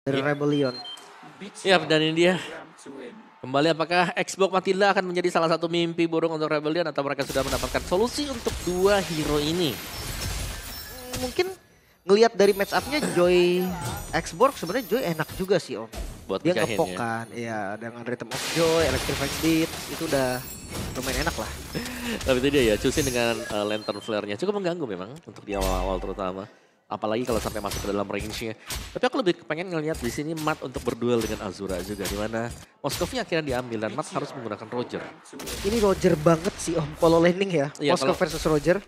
dari Rebellion. Ya, dan ini dia. Kembali apakah Xbox Matilda akan menjadi salah satu mimpi buruk untuk Rebellion atau mereka sudah mendapatkan solusi untuk dua hero ini? Mungkin ngelihat dari match up-nya Joy Xbox sebenarnya Joy enak juga sih Om. Buat Dia pecahin ngepok ya. kan, iya dengan Rhythm of Joy, Electrify Beat itu udah lumayan enak lah. Tapi itu dia ya, Chusin dengan lantern flare-nya cukup mengganggu memang untuk di awal-awal terutama. Apalagi kalau sampai masuk ke dalam range-nya. Tapi aku lebih pengen ngelihat di sini Matt untuk berduel dengan Azura juga. Di mana Moskovnya akhirnya diambil dan Matt harus menggunakan Roger. Ini Roger banget sih Om, polo landing ya. Iya, Moskov kalau- versus Roger.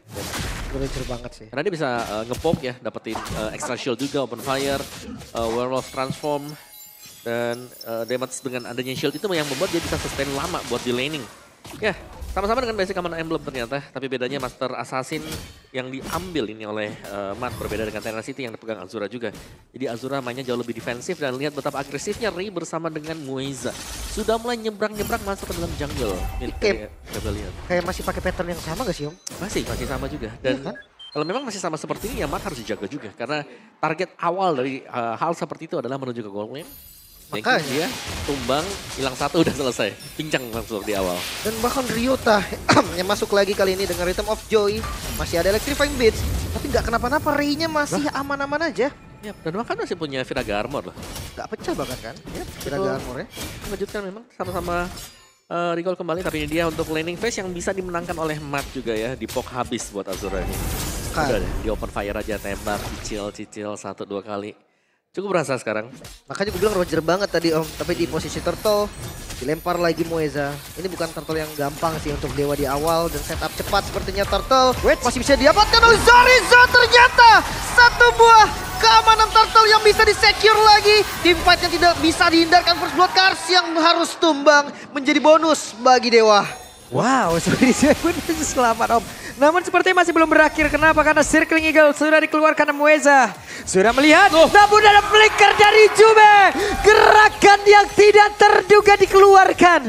Roger banget sih. Karena dia bisa ngepoke ya, dapetin extra shield juga, open fire, werewolf transform. Dan damage dengan adanya shield itu yang membuat dia bisa sustain lama buat di laning. Ya, sama-sama dengan basic command emblem ternyata. Tapi bedanya Master Assassin yang diambil ini oleh Matt. Berbeda dengan Tenacity yang dipegang Azura juga. Jadi Azura mainnya jauh lebih defensif dan lihat betapa agresifnya Ray bersama dengan Mueza. Sudah mulai nyebrang-nyebrang masuk ke dalam jungle. Milik Kayak- Rebellion. Kayak masih pakai pattern yang sama gak sih Om? Masih sama juga. Dan Iya kan? kalau memang masih sama seperti ini ya Matt harus dijaga juga. Karena target awal dari hal seperti itu adalah menuju ke gold lane. Makanya. Dia tumbang, hilang satu udah selesai. Pincang langsung di awal. Dan bahkan Ryota yang masuk lagi kali ini dengan Rhythm of Joy. Masih ada Electrifying Beats. Tapi nggak kenapa-napa, Ray-nya masih aman-aman aja. Ya, dan bahkan masih punya Viraga Armor loh. Nggak pecah bahkan kan. Ya, Viraga Armor ya. Mengejutkan memang sama-sama recall kembali. Tapi ini dia untuk laning phase yang bisa dimenangkan oleh Matt juga ya. Di poke habis buat Azura ini. Kan. Udah deh, di open fire aja tembak, cicil 1-2 kali. Cukup berasa sekarang. Makanya gue bilang Roger banget tadi Om. Tapi di posisi turtle, dilempar lagi Mueza. Ini bukan turtle yang gampang sih untuk Dewa di awal. Dan setup cepat sepertinya turtle. Masih bisa didapatkan oleh Zorizo ternyata. Satu buah keamanan turtle yang bisa di-secure lagi. Teamfight yang tidak bisa dihindarkan. First Blood Cars yang harus tumbang menjadi bonus bagi Dewa. Wow, Zorizo pun bisa selamat Om. Namun sepertinya masih belum berakhir. Kenapa? Karena Circling Eagle sudah dikeluarkan Mueza. Sudah melihat, namun ada flicker dari Jube. Gerakan yang tidak terduga dikeluarkan.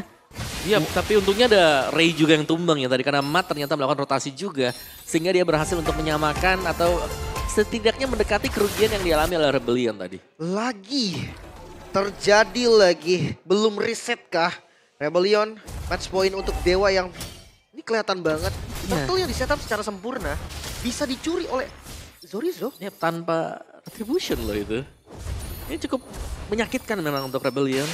Iya, tapi untungnya ada Ray juga yang tumbang ya tadi. Karena Matt ternyata melakukan rotasi juga. Sehingga dia berhasil untuk menyamakan atau setidaknya mendekati kerugian yang dialami oleh Rebellion tadi. Lagi. Terjadi lagi. Belum reset kah? Rebellion, match point untuk Dewa yang ini kelihatan banget. Turtle yang di-setup secara sempurna bisa dicuri oleh Zorizo. Ya, tanpa retribution loh itu. Ini cukup menyakitkan memang untuk Rebellion.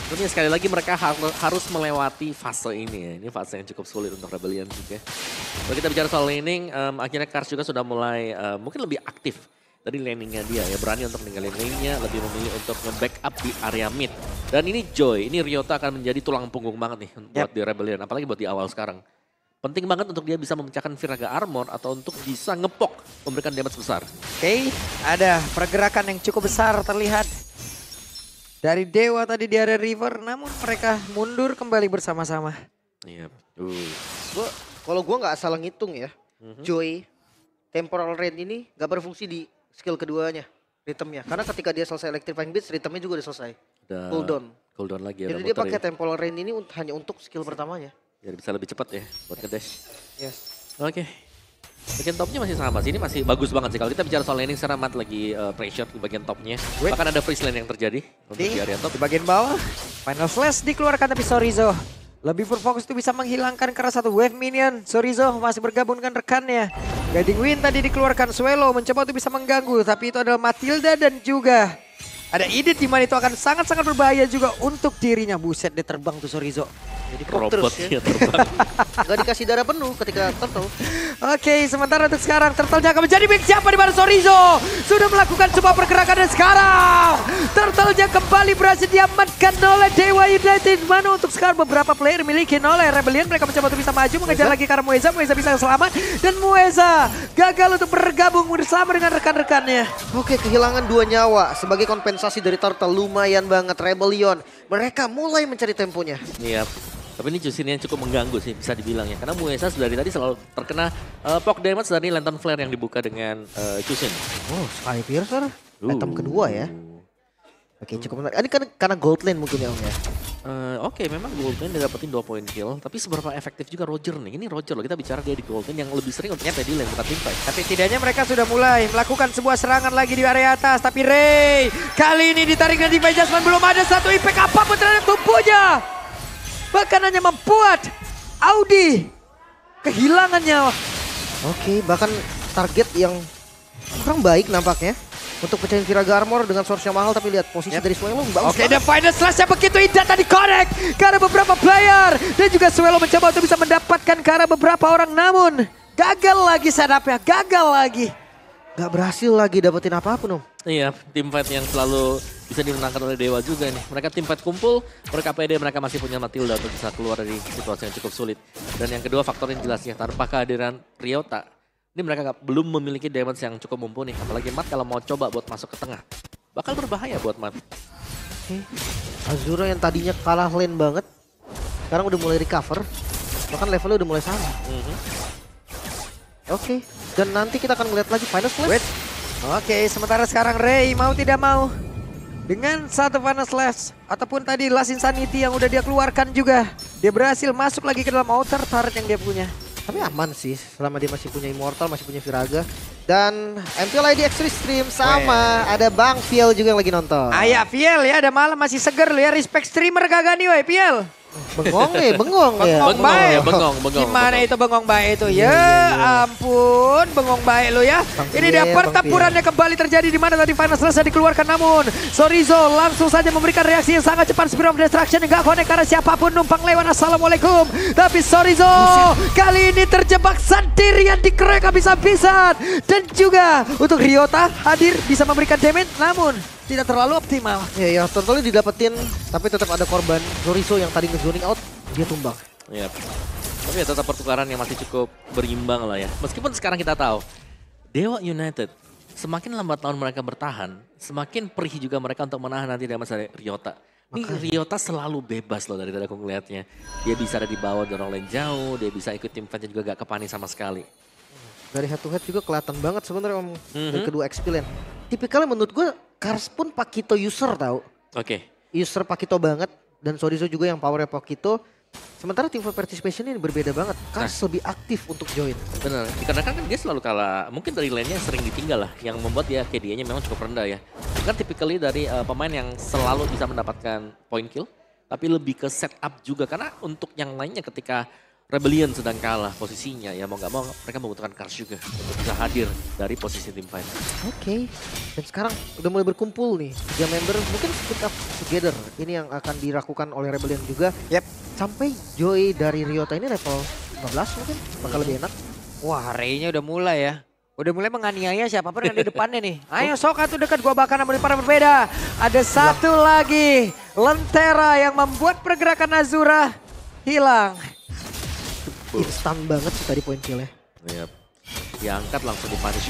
Tentunya sekali lagi mereka harus melewati fase ini ya. Ini fase yang cukup sulit untuk Rebellion juga. Kalau kita bicara soal laning, akhirnya Kars juga sudah mulai mungkin lebih aktif dari laningnya dia ya. Berani untuk ninggalin lane-nya, lebih memilih untuk nge-backup di area mid. Dan ini Joy, ini Ryota akan menjadi tulang punggung banget nih buat di Rebellion. Apalagi buat di awal sekarang. Penting banget untuk dia bisa memecahkan Viraga Armor atau untuk bisa ngepok memberikan damage besar. Oke, ada pergerakan yang cukup besar terlihat dari Dewa tadi di area river. Namun mereka mundur kembali bersama-sama. Iya. Kalau gua nggak salah ngitung ya, Joy temporal range ini nggak berfungsi di skill keduanya, ritmenya. Karena ketika dia selesai Electrifying Beats, ritmenya juga udah selesai. Cooldown. Cooldown lagi ya. Jadi dia pakai temporal range ini hanya untuk skill pertamanya. Biar bisa lebih cepat ya buat ngedash. Yes. Oke. Bagian topnya masih sama sih, ini masih bagus banget sih. Kalau kita bicara soal laning sekarang Matt lagi pressure di bagian topnya. Bahkan ada freeze lane yang terjadi untuk di area top. Di bagian bawah, Final Slash dikeluarkan tapi Zorizo lebih berfokus itu bisa menghilangkan karena satu wave minion. Zorizo masih bergabung dengan rekannya. Guiding Wind tadi dikeluarkan, Swelo mencoba untuk bisa mengganggu. Tapi itu adalah Matilda dan juga ada Edith di mana itu akan sangat-sangat berbahaya juga untuk dirinya. Buset, dia terbang tuh Zorizo. Jadi krok terus ya. Robotnya terbang. Gak dikasih darah penuh ketika turtle. Oke, sementara untuk sekarang Turtle akan menjadi big siapa di mana Zorizo sudah melakukan sebuah pergerakan dan sekarang Turtle kembali berhasil diamankan oleh Dewa United. Mana untuk sekarang beberapa player miliki oleh Rebellion, mereka mencoba untuk bisa maju mengejar lagi karena Mueza bisa selamat dan Mueza gagal untuk bergabung bersama dengan rekan-rekannya. Oke, kehilangan 2 nyawa sebagai kompensasi dari turtle lumayan banget. Rebellion, mereka mulai mencari temponya. Iya. Tapi ini Chusin yang cukup mengganggu sih bisa dibilang ya. Karena Mueza sudah dari tadi selalu terkena poke damage dari lantern flare yang dibuka dengan Chusin. Oh, Sky Piercer, item kedua ya. Oke, cukup menarik. Ini kan karena gold lane mungkin ya Om ya. Oke, memang Goldman dia dapetin 2 poin kill, tapi seberapa efektif juga Roger nih. Ini Roger loh, kita bicara dia di Goldman yang lebih sering untuk di lane bukan teamfight. Tapi setidaknya mereka sudah mulai melakukan sebuah serangan lagi di area atas. Tapi Ray kali ini ditarik dan Divine Jasmine belum ada satu impact apapun terhadap tubuhnya. Bahkan hanya membuat Audi kehilangan nyawa. Oke, bahkan target yang kurang baik nampaknya. Untuk pecahin Viraga Armor dengan source yang mahal, tapi lihat posisi dari Swellow bagus. Oke, dan final slash yang begitu indah tadi connect ke arah beberapa player. Dan juga Swellow mencoba untuk bisa mendapatkan ke arah beberapa orang, namun gagal lagi setupnya, gagal lagi. Gak berhasil lagi dapetin apapun, Om. Iya, teamfight yang selalu bisa dimenangkan oleh Dewa juga nih. Mereka teamfight kumpul, mereka pede, mereka masih punya Matilda untuk bisa keluar dari situasi yang cukup sulit. Dan yang kedua faktor yang jelasnya, tanpa kehadiran Ryota, ini mereka belum memiliki damage yang cukup mumpuni. Apalagi Matt kalau mau coba buat masuk ke tengah, bakal berbahaya buat Matt. Oke, Azura yang tadinya kalah lane banget, sekarang udah mulai recover. Bahkan levelnya udah mulai sama. Oke, dan nanti kita akan melihat lagi final slash. Oke, sementara sekarang Ray mau tidak mau dengan satu final slash ataupun tadi Last Insanity yang udah dia keluarkan juga, dia berhasil masuk lagi ke dalam outer turret yang dia punya. Tapi aman sih, selama dia masih punya Immortal, masih punya Viraga. Dan MPL ID Extreme Stream sama, ada Bang Fiel juga yang lagi nonton. Ayah Fiel ya, ada malam masih seger lu ya, respect streamer kagak nih woy Fiel. Bengong ya, bengong ya. Bengong baik. Ya, bengong. Gimana bengong. itu bengong baik itu? Iya, Ya iya. ampun, bengong baik lo ya. Bang Ini dia Fiel, pertempurannya kembali terjadi di mana tadi final selesai dikeluarkan, namun Sorizo langsung saja memberikan reaksi yang sangat cepat. Spirit of Destruction enggak connect karena siapapun numpang lewat. Assalamualaikum. Tapi Sorizo kali ini terjebak sendirian di crack habis-habisan. Dan juga untuk Ryota hadir bisa memberikan damage, namun tidak terlalu optimal. Ya, totalnya didapetin, tapi tetap ada korban. Zorizo yang tadi nge-zoning out, dia tumbang. Iya. Tapi ya tetap pertukaran yang masih cukup berimbang lah ya. Meskipun sekarang kita tahu, Dewa United semakin lambat laun mereka bertahan, semakin perih juga mereka untuk menahan nanti damage dari Ryota. Ini Ryota selalu bebas loh dari tadi aku ngeliatnya. Dia bisa ada di bawah dorong lane jauh, dia bisa ikut tim fight juga gak kepani sama sekali. Dari head to head juga kelihatan banget sebenarnya Om. Dari kedua XP lane. Tipikalnya menurut gue, Kars pun Pakito user tahu. Oke. User Pakito banget. Dan Sorizo juga yang powernya Pakito. Sementara team fight participation ini berbeda banget. Kars lebih aktif untuk join. Bener, dikarenakan kan dia selalu kalah, mungkin dari lane-nya sering ditinggal lah, yang membuat dia KDA-nya memang cukup rendah ya. Bukan typically dari pemain yang selalu bisa mendapatkan point kill, tapi lebih ke setup juga, karena untuk yang lainnya ketika Rebellion sedang kalah posisinya, ya mau gak mau mereka membutuhkan Kars juga untuk bisa hadir dari posisi tim fight. Oke. Dan sekarang udah mulai berkumpul nih. Dia member mungkin speak up together. Ini yang akan dilakukan oleh Rebellion juga. Yep. Sampai Joy dari Ryota ini level 15 mungkin. Bakal lebih enak. Wah, Ray-nya udah mulai ya. Udah mulai menganiaya siapapun yang di depannya nih. Ayo sok atuh dekat, gua bakal namun para berbeda. Ada satu lagi Lentera yang membuat pergerakan Azura hilang. Instan banget sih tadi poin killnya. Yap. Diangkat langsung dipunish.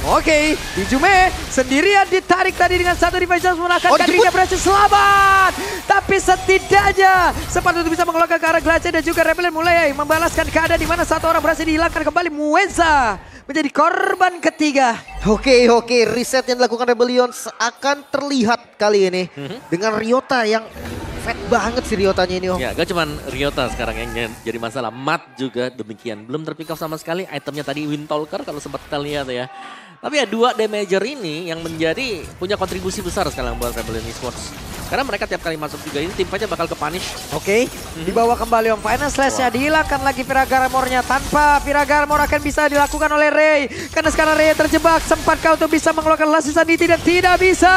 Oke, Ijume sendirian ditarik tadi dengan satu device menakan dijemput. dirinya berhasil selamat. Tapi setidaknya sempat untuk bisa mengeluarkan ke arah Glacier dan juga Rebellion mulai membalaskan keadaan di mana satu orang berhasil dihilangkan kembali. Muenza menjadi korban ketiga. Oke, reset yang dilakukan Rebellion akan terlihat kali ini. Dengan Ryota yang fat banget sih Ryotanya ini Om. Ya, gak cuman Ryota sekarang yang jadi masalah, Matt juga demikian. Belum terpick off sama sekali, itemnya tadi Windtalker kalau sempat kita lihat ya. Tapi ya dua damager ini yang menjadi punya kontribusi besar sekarang buat Rebellion Esports. Karena mereka tiap kali masuk juga ini tim fightnya bakal ke punish. Oke, dibawa kembali Om. Final slash-nya dihilangkan lagi Viraga Armor-nya. Tanpa Viraga Armor akan bisa dilakukan oleh Ray. Karena sekarang Ray terjebak. Sempatkah untuk bisa mengeluarkan Last Insanity dan tidak bisa.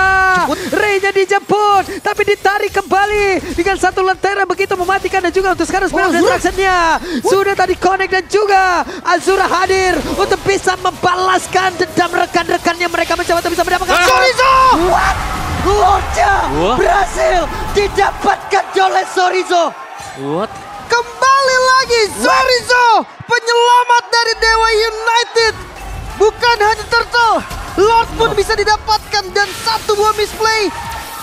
Ray-nya dijemput. Tapi ditarik kembali dengan satu Lentera begitu mematikan. Dan juga untuk sekarang Spirit of Destruction-nya sudah tadi connect dan juga Azura hadir untuk bisa membalaskan dendam rekan-rekannya. Mereka mencoba untuk bisa mendapatkan Sorizo. What? Lordnya berhasil didapatkan oleh Sorizo. What? Kembali lagi Sorizo, penyelamat dari Dewa United. Bukan hanya Turtle, Lord pun bisa didapatkan dan satu buah misplay.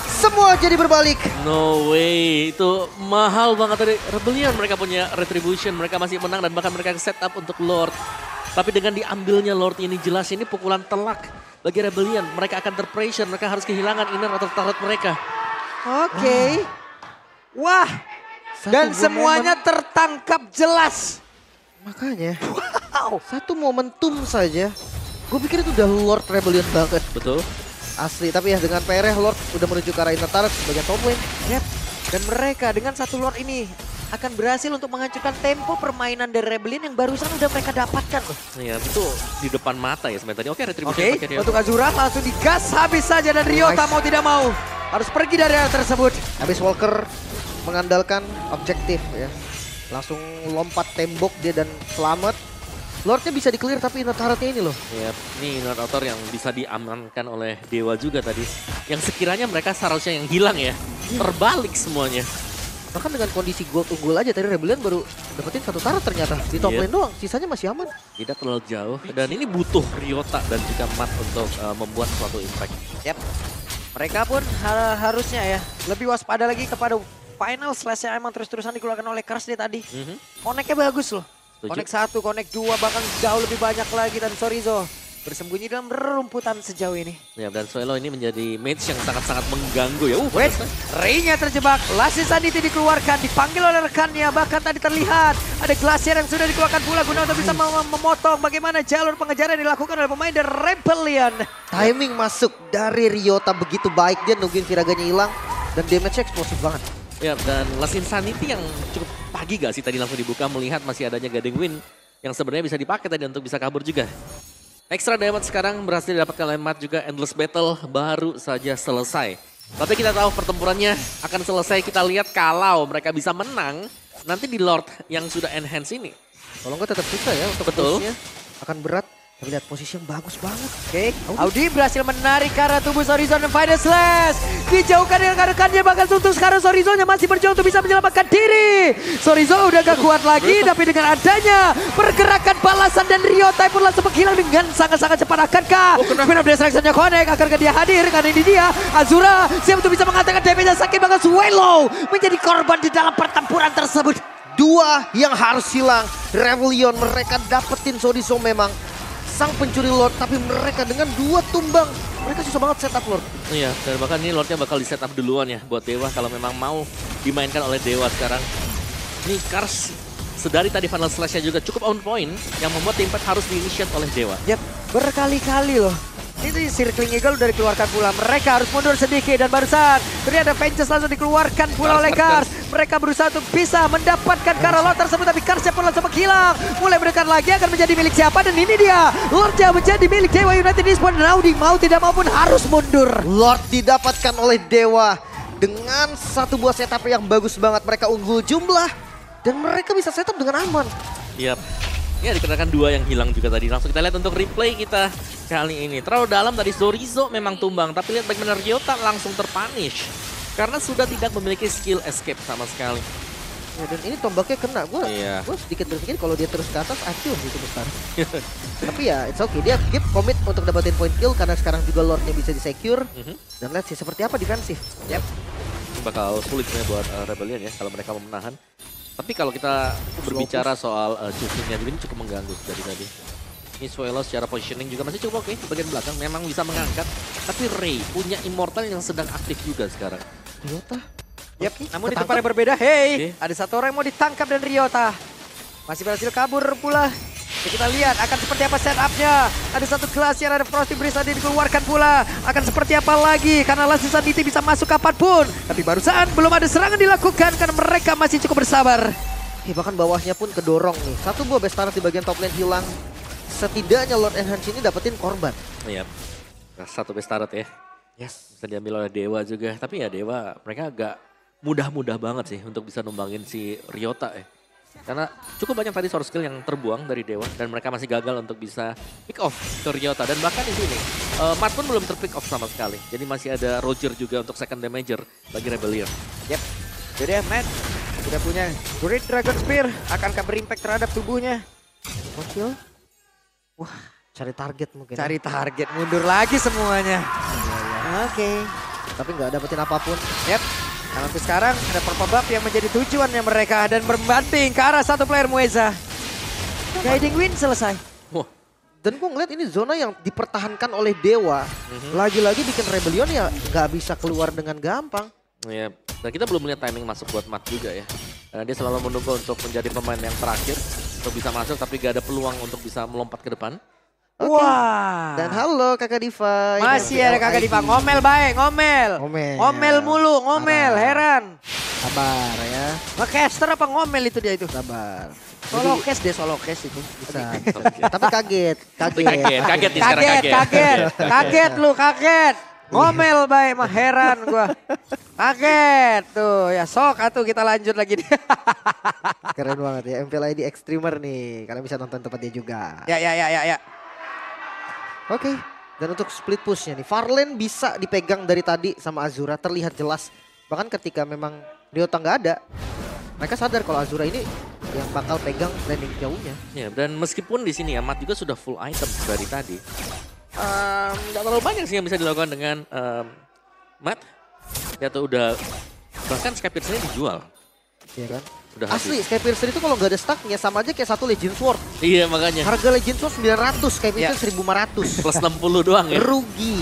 Semua jadi berbalik. No way, itu mahal banget dari Rebellion. Mereka punya Retribution, mereka masih menang dan bahkan mereka set up untuk Lord. Tapi dengan diambilnya Lord ini jelas ini pukulan telak bagi Rebellion. Mereka akan terpressure, mereka harus kehilangan inner atau turret mereka. Oke. Wah, Satu dan buah semuanya tertangkap jelas. Makanya, Wow. satu momentum saja. Gue pikir itu udah Lord Rebellion banget. Betul. Asli, tapi ya dengan PR Lord udah menuju ke arah Inner Turret sebagai top lane. Yep. Dan mereka dengan satu Lord ini akan berhasil untuk menghancurkan tempo permainan dari Rebellion yang barusan udah mereka dapatkan loh. Iya, itu di depan mata ya sebenarnya tadi. Oke, retribution Oke, pakai Ryota. untuk Azura langsung digas habis saja dan Ryota Nice. mau tidak mau harus pergi dari area tersebut. Habis Walker mengandalkan objektif ya. Langsung lompat tembok dia dan selamat. Lordnya bisa di-clear tapi Inner Turretnya ini loh. Iya, ini Inner Outer yang bisa diamankan oleh Dewa juga tadi. Yang sekiranya mereka seharusnya yang hilang ya. Terbalik semuanya. Bahkan dengan kondisi gold unggul aja tadi Rebellion baru dapetin satu turret ternyata. Di top Iya. lane doang, sisanya masih aman. Tidak terlalu jauh. Dan ini butuh Ryota dan juga Mat untuk membuat suatu impact. Yap. Mereka pun harusnya ya lebih waspada lagi kepada final slash yang emang terus-terusan dikeluarkan oleh Kars dia tadi. Connect-nya bagus loh. Setuju. Connect 1, connect 2, bahkan jauh lebih banyak lagi. Dan Sorizo bersembunyi dalam rerumputan sejauh ini. Ya, dan Suelo ini menjadi match yang sangat-sangat mengganggu ya. Wait, Pantas. Ray-nya terjebak. Lassie Sanity dikeluarkan, dipanggil oleh rekannya. Bahkan tadi terlihat ada Glacier yang sudah dikeluarkan pula guna untuk bisa memotong bagaimana jalur pengejaran yang dilakukan oleh pemain dari Rebellion. Timing masuk dari Ryota begitu baik, dia nungguin Viraganya hilang dan damage-nya eksplosif banget. Ya, dan Last Insanity yang cukup pagi gak sih tadi langsung dibuka melihat masih adanya Guiding Wind yang sebenarnya bisa dipakai tadi untuk bisa kabur juga. Extra damage sekarang berhasil didapatkan oleh Matt juga. Endless Battle baru saja selesai. Tapi kita tahu pertempurannya akan selesai. Kita lihat kalau mereka bisa menang nanti di Lord yang sudah enhance ini. Kalau nggak tetap susah ya untuk Betul. push-nya. Akan berat. Tapi lihat posisi yang bagus banget. Oke, Audi berhasil menarik ke arah tubuh Sorizo dan Final Slash. Dijauhkan dengan rekannya, bahkan untuk sekarang Sorizo-nya masih berjuang untuk bisa menyelamatkan diri. Sorizo udah gak kuat lagi, tapi dengan adanya pergerakan balasan dan Ryota pun langsung menghilang dengan sangat-sangat cepat. Akankah Queen of Destruction-nya connect? Akankah dia hadir? Karena ini dia, Azura siap untuk bisa mengatakan damage-nya sakit, bahkan Swallow menjadi korban di dalam pertempuran tersebut. Dua yang harus hilang. Rebellion mereka dapetin Sorizo memang sang pencuri Lord, tapi mereka dengan dua tumbang. Mereka susah banget setup Lord. Iya, dan bahkan ini Lordnya bakal di setup duluan ya buat Dewa kalau memang mau dimainkan oleh Dewa sekarang. Ini Kars sedari tadi Final Slash-nya juga cukup on point yang membuat Impact harus di-initiate oleh Dewa. Yap, berkali-kali loh. Itu Circling Eagle udah dikeluarkan pula. Mereka harus mundur sedikit dan barusan ternyata Vengeance langsung dikeluarkan pula oleh Kars. Mereka berusaha untuk bisa mendapatkan Kara Lord tersebut, tapi Karsnya pun langsung menghilang. Mulai mendekat lagi akan menjadi milik siapa, dan ini dia Lordnya menjadi milik Dewa United Esports. Dan Audi mau tidak mau pun harus mundur. Lord didapatkan oleh Dewa dengan satu buah setup yang bagus banget. Mereka unggul jumlah dan mereka bisa setup dengan aman. Yap. Ya, dikarenakan dua yang hilang juga tadi. Langsung kita lihat untuk replay kita kali ini. Terlalu dalam tadi Sorizo memang tumbang, tapi lihat bagaimana Ryota langsung terpunish. Karena sudah tidak memiliki skill escape sama sekali. Ya, dan ini tombaknya kena. Gue Iya. sedikit berpikir kalau dia terus ke atas, hancur gitu besar. Tapi ya it's okay. Dia keep commit untuk dapetin point kill karena sekarang juga Lordnya bisa di-secure. Dan let's see seperti apa defensif. Yap. Ini bakal sulit sebenarnya buat Rebellion ya kalau mereka mau menahan. Tapi kalau kita berbicara soal choosing-nya ini cukup mengganggu dari tadi. Ini Suelo secara positioning juga masih cukup oke di bagian belakang. Memang bisa mengangkat. Tapi Ray punya Immortal yang sedang aktif juga sekarang. Ryota. Yap, Oke, namun di ketangkap. tempat yang berbeda. Hey, Oke. ada satu orang yang mau ditangkap dan Ryota masih berhasil kabur pula. Ya, kita lihat akan seperti apa setupnya. Ada satu Glacier, ada Frosty Breeze tadi dikeluarkan pula. Akan seperti apa lagi karena Lassie Sanity bisa masuk kapanpun. Tapi barusan belum ada serangan dilakukan karena mereka masih cukup bersabar. Bahkan bawahnya pun kedorong nih. Satu buah best turret di bagian top lane hilang. Setidaknya Lord Enhance ini dapetin korban. Iya. Satu best turret ya. Yes. Bisa diambil oleh Dewa juga. Tapi ya Dewa mereka agak mudah-mudah banget sih untuk bisa numbangin si Ryota ya. Karena cukup banyak tadi source skill yang terbuang dari Dewa. Dan mereka masih gagal untuk bisa pick off ke Ryota. Dan bahkan di sini Matt pun belum terpick off sama sekali. Jadi masih ada Roger juga untuk second damager bagi Rebellion. Yap, jadi Matt sudah punya Great Dragon Spear. Akankah berimpact terhadap tubuhnya? Kocil. Wah, cari target mungkin. Cari target, mundur lagi semuanya. Oke. Tapi nggak dapetin apapun. Yap. Nah, untuk sekarang ada Purple yang menjadi tujuannya mereka dan berbanting ke arah satu player Mueza. Guiding Wind selesai. Wah, Dan gue ngeliat ini zona yang dipertahankan oleh Dewa. Lagi-lagi bikin Rebellion ya nggak bisa keluar dengan gampang. ya Dan kita belum melihat timing masuk buat Matt juga ya. Dia selalu menunggu untuk menjadi pemain yang terakhir untuk bisa masuk, tapi gak ada peluang untuk bisa melompat ke depan. Oke. Wah. Dan halo Kakak Diva. Ini Masih ada MPL Kakak ID. Diva, ngomel baik, ngomel. Ngomel mulu, ngomel, Parah. heran. Sabar ya, Ngecaster apa ngomel itu dia itu? sabar. Solo cast deh, solo cast itu. Bisa. Tapi kaget. Kaget nih sekarang Kaget lu, kaget. Ngomel baik, mah heran gua. Kaget tuh, ya sok atuh kita lanjut lagi nih. Keren banget ya, MPL ID Extremer nih. Kalian bisa nonton tempat dia juga. Ya. Oke, dan untuk split pushnya nih, Farlane bisa dipegang dari tadi sama Azura, terlihat jelas. Bahkan ketika memang Ryota nggak ada, mereka sadar kalau Azura ini yang bakal pegang landing jauhnya. Ya, dan meskipun di sini ya Matt juga sudah full item dari tadi. Nggak terlalu banyak sih yang bisa dilakukan dengan Matt. Ya tuh udah, bahkan Skypierce ini dijual. Iya kan? Udah Asli, habis. Skypiercer itu kalau nggak ada stacknya sama aja kayak satu Legend Sword. Iya makanya. Harga Legend Sword 900, Skypiercer 1500. Plus 60 doang ya. Rugi.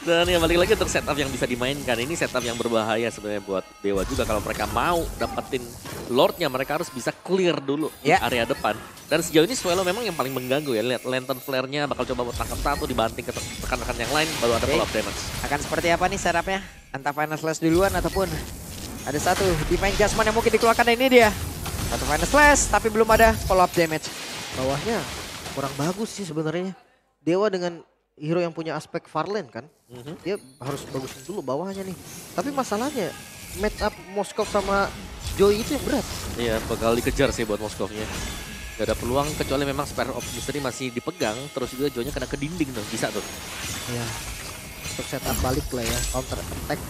Dan ya balik lagi untuk setup yang bisa dimainkan. Ini setup yang berbahaya sebenarnya buat Dewa juga. Kalau mereka mau dapetin Lordnya, mereka harus bisa clear dulu di area depan. Dan sejauh ini Swallow memang yang paling mengganggu ya. Lihat Lantern Flare-nya bakal coba buat tangkap satu dibanting ke rekan-rekan yang lain. Baru ada follow-up damage. Akan seperti apa nih setupnya? Entah Final Slash duluan ataupun ada satu Divine Jasmine yang mungkin dikeluarkan, ini dia. Satu Final Slash tapi belum ada follow up damage. Bawahnya kurang bagus sih sebenarnya. Dewa dengan hero yang punya aspek Farlane kan. Dia harus bagusin dulu bawahnya nih. Tapi masalahnya match up Moskov sama Joy itu yang berat. Iya bakal dikejar sih buat Moskovnya. Gak ada peluang kecuali memang Spare of Mystery masih dipegang. Terus juga Joy-nya kena ke dinding tuh, bisa tuh. Iya. Untuk setup balik lah ya, counter attack.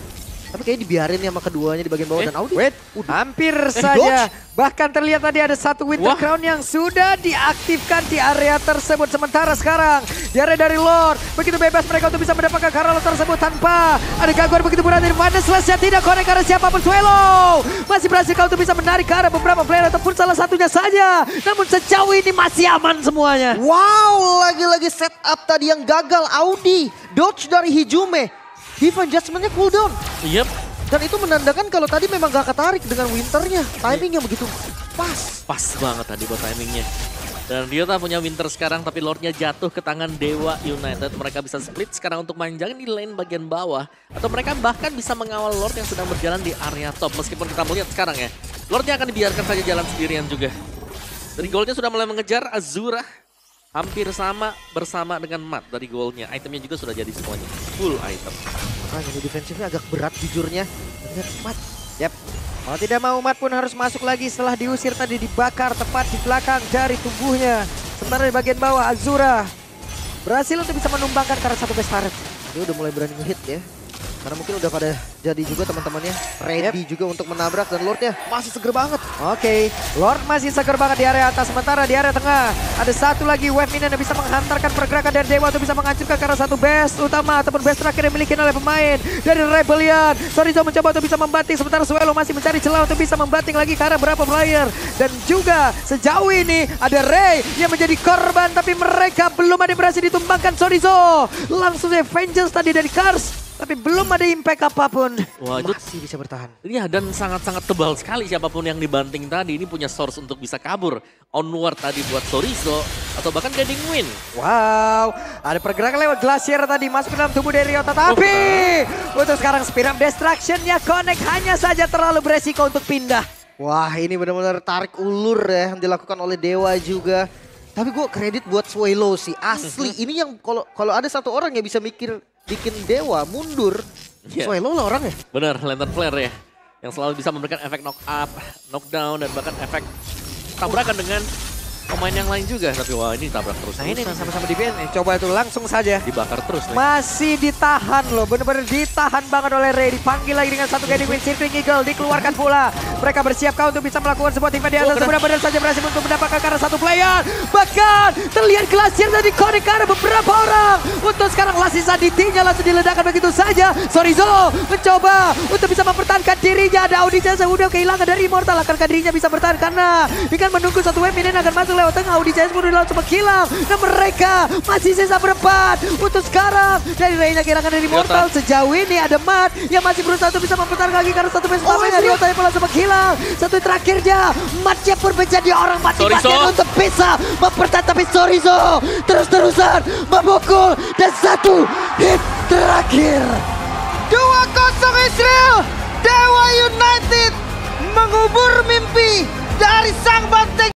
Tapi kayaknya dibiarin ya sama keduanya di bagian bawah dan Audi. Hampir saja. Bahkan terlihat tadi ada satu Winter Wah. Crown yang sudah diaktifkan di area tersebut. Sementara sekarang di area dari Lord, begitu bebas mereka untuk bisa mendapatkan Karol tersebut tanpa ada gangguan begitu berat dari Madness Slash yang tidak connect karena siapapun. Swallow masih berhasil kau untuk bisa menarik ke arah beberapa player ataupun salah satunya saja. Namun sejauh ini masih aman semuanya. Wow, lagi-lagi setup tadi yang gagal. Audi, dodge dari Hijume. Divine Judgment-nya cooldown. Yep. Dan itu menandakan kalau tadi memang gak ketarik dengan Winternya. Timingnya begitu pas. Pas banget tadi buat timingnya. Dan Ryota punya Winter sekarang tapi Lordnya jatuh ke tangan Dewa United. Mereka bisa split sekarang untuk manjangin di lane bagian bawah. Atau mereka bahkan bisa mengawal Lord yang sedang berjalan di area top. Meskipun kita melihat sekarang ya, Lordnya akan dibiarkan saja jalan sendirian juga. Dari goalnya sudah mulai mengejar Azura. Hampir sama bersama dengan Matt dari goalnya. Itemnya juga sudah jadi semuanya. Full item. Makanya ini defensifnya agak berat jujurnya. Lihat Mat. Yap. Mau tidak mau Matt pun harus masuk lagi setelah diusir tadi, dibakar tepat di belakang dari tubuhnya. Sementara di bagian bawah Azura berhasil untuk bisa menumbangkan karena satu base turret. Dia udah mulai berani nge-hit ya. Karena mungkin udah pada jadi juga teman-temannya. Ready juga untuk menabrak dan Lordnya masih seger banget. Oke, Lord masih seger banget di area atas. Sementara di area tengah ada satu lagi wave minion yang bisa menghantarkan pergerakan dari Dewa untuk bisa menghancurkan karena satu base utama ataupun base terakhir yang dimiliki oleh pemain dari Rebellion. Sorizo mencoba untuk bisa membanting, sementara Swallow masih mencari celah untuk bisa membanting lagi karena berapa player. Dan juga sejauh ini ada Ray yang menjadi korban, tapi mereka belum ada yang berhasil ditumbangkan. Sorizo langsung saja vengeance tadi dari Kars. Tapi belum ada impact apapun. Wah itu Masih bisa bertahan. iya, dan sangat-sangat tebal sekali siapapun yang dibanting tadi. Ini punya source untuk bisa kabur. Onward tadi buat Sorizo atau bahkan getting win. Wow, ada pergerakan lewat Glacier tadi masuk ke dalam tubuh dari Ryota. Tapi untuk sekarang Spirit Destruction-nya connect, hanya saja terlalu beresiko untuk pindah. Wah, ini benar-benar tarik ulur ya yang dilakukan oleh Dewa juga. Tapi gue kredit buat Swallow sih. Asli ini yang kalau ada satu orang yang bisa bikin Dewa mundur, Swallow lah orangnya. Bener, Lantern Flare ya. Yang selalu bisa memberikan efek knock up, knockdown, dan bahkan efek tabrakan dengan pemain yang lain juga. Tapi wah ini tabrak terus. Nah ini sama-sama di BN. Coba itu langsung saja. Dibakar terus nih. Masih ditahan loh, benar-benar ditahan banget oleh Ray. Dipanggil lagi dengan satu Getting Win, Circling Eagle dikeluarkan pula. Mereka bersiapkah untuk bisa melakukan sebuah tim di atas. Benar-benar saja berhasil untuk mendapatkan karena satu player. Bahkan terlihat Glacier tadi connect karena beberapa orang. Untuk sekarang Lasisa DT-nya langsung diledakkan begitu saja. Sorizo mencoba untuk bisa mempertahankan dirinya. Ada Auditnya sudah kehilangan dari Immortal. Akankah dirinya bisa bertahan karena dengan menunggu satu wave ini akan masuk lewat tengah. Audi CS pun langsung menghilang. Dan mereka masih sisa berempat. Untuk sekarang dari Reina kehilangan dari Mortal. Sejauh ini ada Mat yang masih berusaha untuk bisa mempertahankan lagi karena satu match utamanya Ryota pun langsung menghilang. Satu terakhirnya Matnya pun menjadi orang mati-matian untuk bisa mempertahankan, tapi Chorizo terus-terusan memukul dan satu hit terakhir. 2-0 Israel. Dewa United mengubur mimpi dari sang banteng.